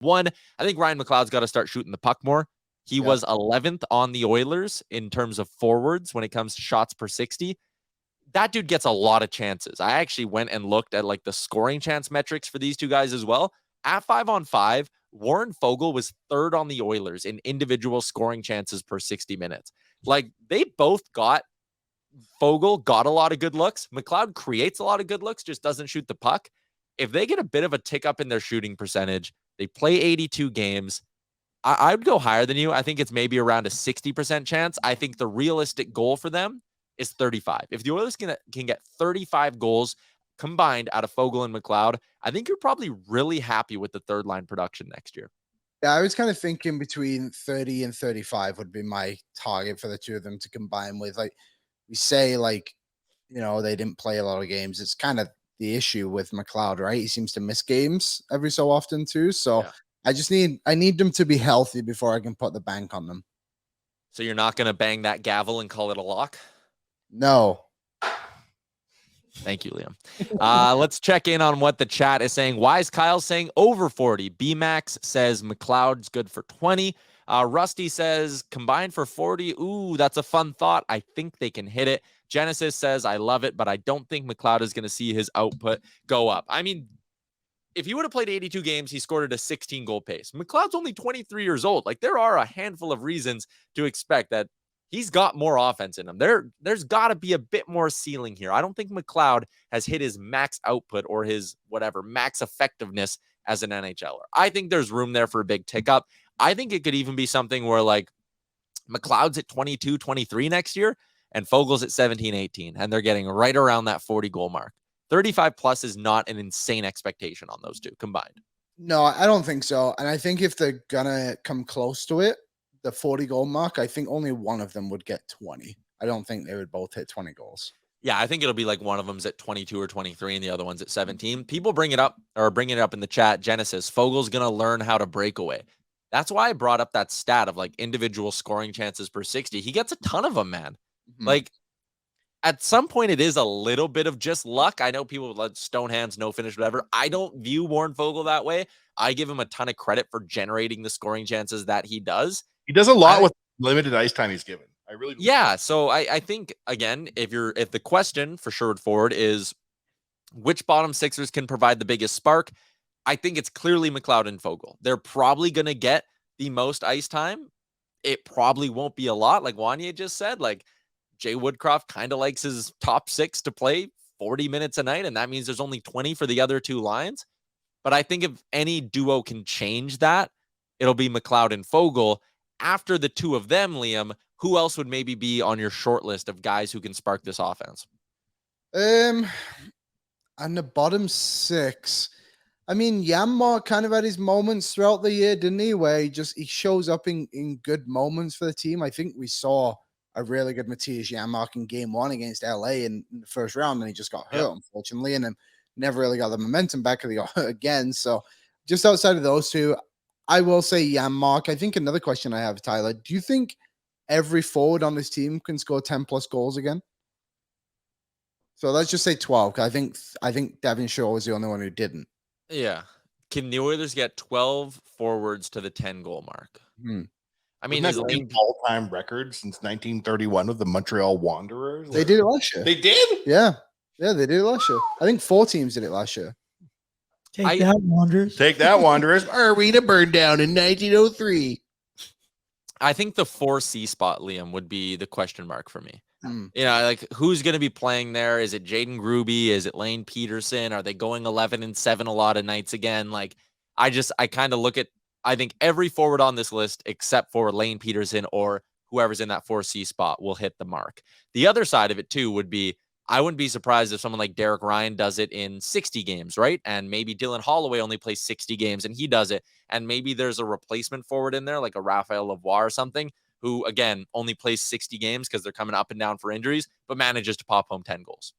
One, I think Ryan McLeod's got to start shooting the puck more. He was 11th on the Oilers in terms of forwards when it comes to shots per 60. That dude gets a lot of chances. I actually went and looked at like the scoring chance metrics for these two guys as well. At 5-on-5, Warren Foegele was third on the Oilers in individual scoring chances per 60 minutes. Like, they both got, Foegele got a lot of good looks. McLeod creates a lot of good looks, just doesn't shoot the puck. If they get a bit of a tick up in their shooting percentage, they play 82 games. I would go higher than you. I think it's maybe around a 60% chance. I think the realistic goal for them is 35. If the Oilers can get 35 goals combined out of Foegele and McLeod, I think you're probably really happy with the third line production next year. Yeah, I was kind of thinking between 30 and 35 would be my target for the two of them to combine with. Like we say, like, you know, they didn't play a lot of games. It's kind of the issue with McLeod, right? He seems to miss games every so often too. So I need them to be healthy before I can put the bank on them. So you're not going to bang that gavel and call it a lock? No. Thank you, Liam. Let's check in on what the chat is saying. Why is Kyle saying over 40? B-Max says McLeod's good for 20. Rusty says combined for 40. Ooh, that's a fun thought. I think they can hit it. Genesis says, I love it, but I don't think McLeod is going to see his output go up. I mean, if he would have played 82 games, he scored at a 16-goal pace. McLeod's only 23 years old. Like, there are a handful of reasons to expect that he's got more offense in him. There's got to be a bit more ceiling here. I don't think McLeod has hit his max output or his whatever max effectiveness as an NHLer. I think there's room there for a big tick up. I think it could even be something where like McLeod's at 22, 23 next year and Foegele's at 17, 18, and they're getting right around that 40 goal mark. 35 plus is not an insane expectation on those two combined. No, I don't think so. And I think if they're gonna come close to it, the 40 goal mark, I think only one of them would get 20. I don't think they would both hit 20 goals. Yeah, I think it'll be like one of them's at 22 or 23 and the other one's at 17. People bring it up in the chat. Genesis, Fogel's going to learn how to break away. That's why I brought up that stat of like individual scoring chances per 60. He gets a ton of them, man. Mm-hmm. Like at some point it is a little bit of just luck. I know people let stone hands, no finish, whatever. I don't view Warren Foegele that way. I give him a ton of credit for generating the scoring chances that he does. He does a lot with limited ice time he's given. I really do. Yeah. So I think again, if the question for Sherwood Forward is which bottom sixers can provide the biggest spark, I think it's clearly McLeod and Foegele. They're probably going to get the most ice time. It probably won't be a lot, like Wanye just said. Like Jay Woodcroft kind of likes his top six to play 40 minutes a night, and that means there's only 20 for the other two lines. But I think if any duo can change that, it'll be McLeod and Foegele. After the two of them, Liam, who else would maybe be on your short list of guys who can spark this offense? On the bottom six, I mean, Janmark kind of had his moments throughout the year, didn't he? Where he shows up in good moments for the team. I think we saw a really good Matthias Janmark in game one against LA in the first round, and he just got hurt, unfortunately, and then never really got the momentum back because he got hurt again. So just outside of those two, I will say Janmark. I think another question I have, Tyler, do you think every forward on this team can score 10 plus goals again? So let's just say 12. I think Devin Shaw was the only one who didn't. Yeah. Can the Oilers get 12 forwards to the 10 goal mark? I mean, that's an all-time record since 1931 with the Montreal Wanderers. They did it last year. They did? Yeah, they did it last year. I think 4 teams did it last year. Take that, Wanderers. Take that, Wanderers. Arena burned down in 1903. I think the 4C spot, Liam, would be the question mark for me. You know, like who's going to be playing there? Is it Jaden Gruby? Is it Lane Peterson? Are they going 11-7 a lot of nights again? Like, I kind of look at, I think every forward on this list, except for Lane Peterson or whoever's in that 4C spot, will hit the mark. The other side of it, too, would be, I wouldn't be surprised if someone like Derek Ryan does it in 60 games, right? And maybe Dylan Holloway only plays 60 games and he does it. And maybe there's a replacement forward in there, like a Raphael Lavoie or something, who, again, only plays 60 games because they're coming up and down for injuries, but manages to pop home 10 goals.